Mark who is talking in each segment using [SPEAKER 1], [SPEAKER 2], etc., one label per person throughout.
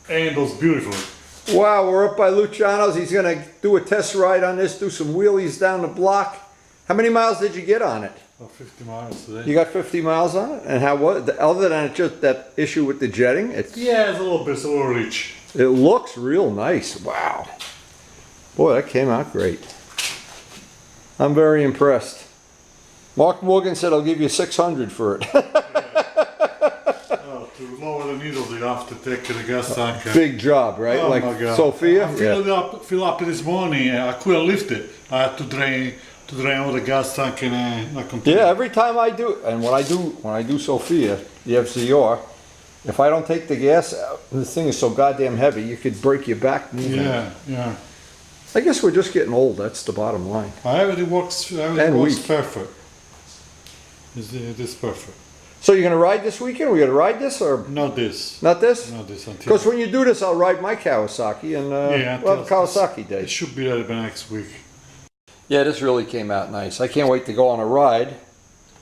[SPEAKER 1] handles beautifully.
[SPEAKER 2] Wow, we're up by Luciano's. He's gonna do a test ride on this, do some wheelies down the block. How many miles did you get on it?
[SPEAKER 1] About 50 miles today.
[SPEAKER 2] You got 50 miles on it? And how was it? Other than just that issue with the jetting?
[SPEAKER 1] Yeah, it's a little rich.
[SPEAKER 2] It looks real nice. Wow. Boy, that came out great. I'm very impressed. Mark Morgan said I'll give you 600 for it.
[SPEAKER 1] To lower the needles, you have to take the gas tank.
[SPEAKER 2] Big job, right?
[SPEAKER 1] Oh
[SPEAKER 2] like
[SPEAKER 1] my God.
[SPEAKER 2] Sophia?
[SPEAKER 1] I filled up this morning. I couldn't lift it. I had to drain all the gas tank in a container.
[SPEAKER 2] Yeah, every time I do, and when I do Sophia, the FZR, if I don't take the gas out, this thing is so goddamn heavy, you could break your back moving.
[SPEAKER 1] Yeah.
[SPEAKER 2] I guess we're just getting old. That's the bottom line.
[SPEAKER 1] Everything works perfect. It is perfect.
[SPEAKER 2] So you're gonna ride this weekend? We're gonna ride this or
[SPEAKER 1] not this?
[SPEAKER 2] Not this?
[SPEAKER 1] Not this.
[SPEAKER 2] Because when you do this, I'll ride my Kawasaki and we'll have Kawasaki day.
[SPEAKER 1] It should be ready by next week.
[SPEAKER 2] Yeah, this really came out nice. I can't wait to go on a ride.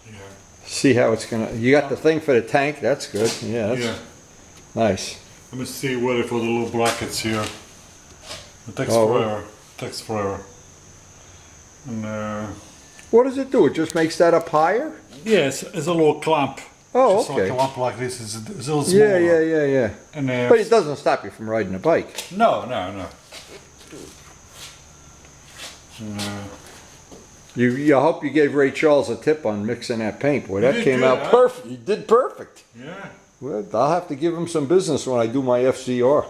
[SPEAKER 1] Yeah.
[SPEAKER 2] See how it's gonna. You got the thing for the tank. That's good. Yeah. That's nice.
[SPEAKER 1] Let me see where for the little brackets here. It takes forever. It takes forever. And
[SPEAKER 2] what does it do? It just makes that up higher?
[SPEAKER 1] yes, it's a little clamp.
[SPEAKER 2] Oh,
[SPEAKER 1] just
[SPEAKER 2] okay.
[SPEAKER 1] Like a lamp like this. It's a little smaller.
[SPEAKER 2] Yeah.
[SPEAKER 1] And,
[SPEAKER 2] but it doesn't stop you from riding a bike.
[SPEAKER 1] No.
[SPEAKER 2] I hope you gave Ray Charles a tip on mixing that paint. Boy, that came out perfect. You did perfect.
[SPEAKER 1] Yeah.
[SPEAKER 2] Well, I'll have to give him some business when I do my FZR.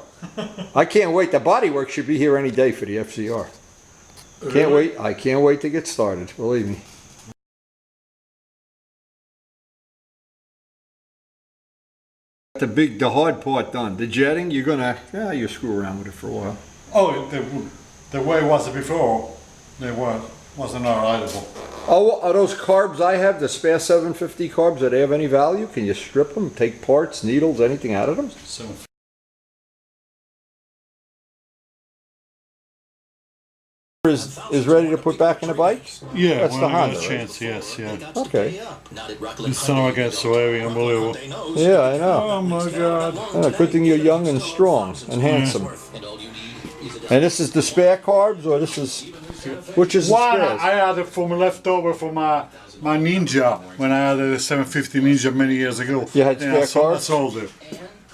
[SPEAKER 2] I can't wait. The bodywork should be here any day for the FZR. Can't wait. I can't wait to get started. Believe me. The hard part done. The jetting, you screw around with it for a while.
[SPEAKER 1] Oh, the way it was before, wasn't rideable.
[SPEAKER 2] Oh, are those carbs I have, the spare 750 carbs, do they have any value? Can you strip them, take parts, needles, anything out of them? Is ready to put back in the bike?
[SPEAKER 1] Yeah,
[SPEAKER 2] that's the Honda,
[SPEAKER 1] chance, yes, yeah.
[SPEAKER 2] Okay.
[SPEAKER 1] This son gets so heavy, unbelievable.
[SPEAKER 2] Yeah, I know.
[SPEAKER 1] Oh my God.
[SPEAKER 2] Good thing you're young and strong and handsome. And this is the spare carbs, or this is, which is the spares?
[SPEAKER 1] I had it from leftover from my Ninja, when I had a 750 Ninja many years ago.
[SPEAKER 2] You had spare carbs?
[SPEAKER 1] I sold it.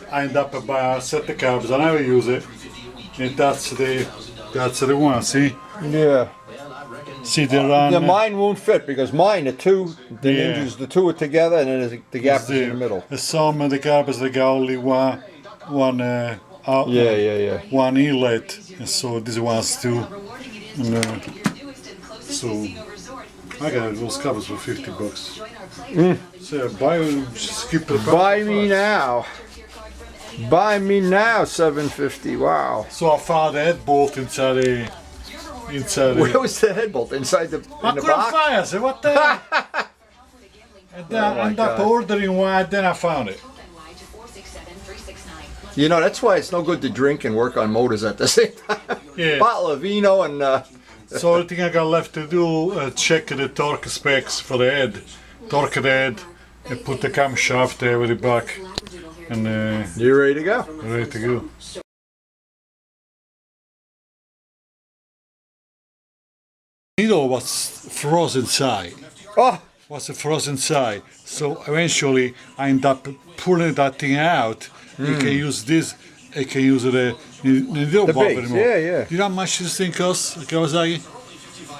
[SPEAKER 1] I ended up by a set of carbs, I never use it. And that's the one, see?
[SPEAKER 2] Yeah.
[SPEAKER 1] See, they run.
[SPEAKER 2] Yeah, mine won't fit because mine, the two are together and then the gap is in the middle.
[SPEAKER 1] Some of the carbs, they got only one one inlet, and so this one's two. And, so I got those covers for $50. So
[SPEAKER 2] buy me now. Buy me now, 750. Wow.
[SPEAKER 1] So I found a head bolt inside the.
[SPEAKER 2] Where was the head bolt? Inside the box?
[SPEAKER 1] I couldn't find it. I said, what the hell? And then I ended up ordering one, then I found it.
[SPEAKER 2] You know, that's why it's no good to drink and work on motors at the same time.
[SPEAKER 1] Yeah.
[SPEAKER 2] Bottle of vino and...
[SPEAKER 1] So the thing I got left to do, check the torque specs for the head. Torque the head, and put the camshaft there with the back. And
[SPEAKER 2] you're ready to go?
[SPEAKER 1] Ready to go. The needle was frozen inside.
[SPEAKER 2] Oh!
[SPEAKER 1] Was a frozen side. So eventually I end up pulling that thing out. You can use this, you can use the needle bulb anymore.
[SPEAKER 2] Yeah.
[SPEAKER 1] Do you know how much this thing costs, Kawasaki?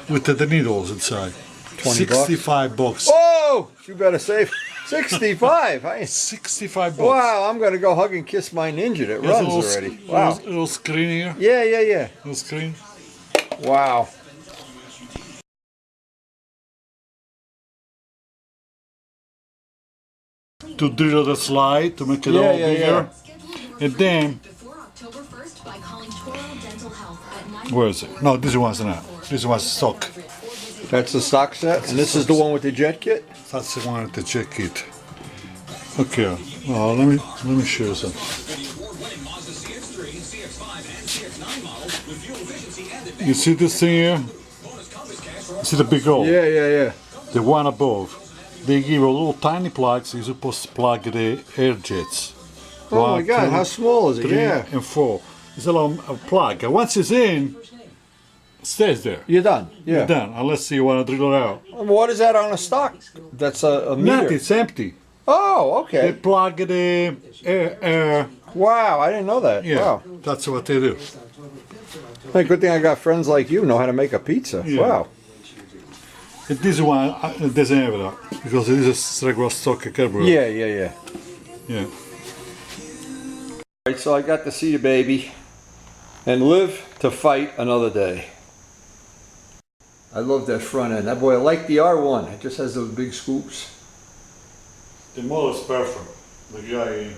[SPEAKER 1] With the needles inside.
[SPEAKER 2] 20
[SPEAKER 1] $65 bucks.
[SPEAKER 2] Oh! You better save 65.
[SPEAKER 1] $65 bucks.
[SPEAKER 2] Wow, I'm going to go hug and kiss my Ninja that runs already. Wow.
[SPEAKER 1] Little screen here.
[SPEAKER 2] Yeah.
[SPEAKER 1] Little screen.
[SPEAKER 2] Wow.
[SPEAKER 1] To drill the slide to make it all bigger. And then, where is it? No, this one's not. This one's stock.
[SPEAKER 2] That's the stock set, and this is the one with the jet kit?
[SPEAKER 1] That's the one with the jet kit. Okay, well, let me show you something. You see this thing here? You see the big hole?
[SPEAKER 2] Yeah.
[SPEAKER 1] The one above. They give a little tiny plugs. You're supposed to plug the air jets.
[SPEAKER 2] Oh my God, how small is it?
[SPEAKER 1] 3,
[SPEAKER 2] Yeah.
[SPEAKER 1] and 4. It's a long plug. And once it's in, it stays there.
[SPEAKER 2] You're done. Yeah.
[SPEAKER 1] You're done, unless you want to drill it out.
[SPEAKER 2] What is that on a stock? That's a meter.
[SPEAKER 1] Not, it's empty.
[SPEAKER 2] Oh,
[SPEAKER 1] They
[SPEAKER 2] okay.
[SPEAKER 1] plug the air.
[SPEAKER 2] Wow, I didn't know that.
[SPEAKER 1] Yeah,
[SPEAKER 2] Wow.
[SPEAKER 1] that's what they do.
[SPEAKER 2] Hey, good thing I got friends like you know how to make a pizza.
[SPEAKER 1] Yeah.
[SPEAKER 2] Wow.
[SPEAKER 1] And this one doesn't have that because it is a regular stock carburetor.
[SPEAKER 2] Yeah, yeah, yeah.
[SPEAKER 1] Yeah.
[SPEAKER 2] All right, so I got to see the baby and live to fight another day. I love that front end. That boy, I like the R1. It just has those big scoops.
[SPEAKER 1] The model is perfect. The guy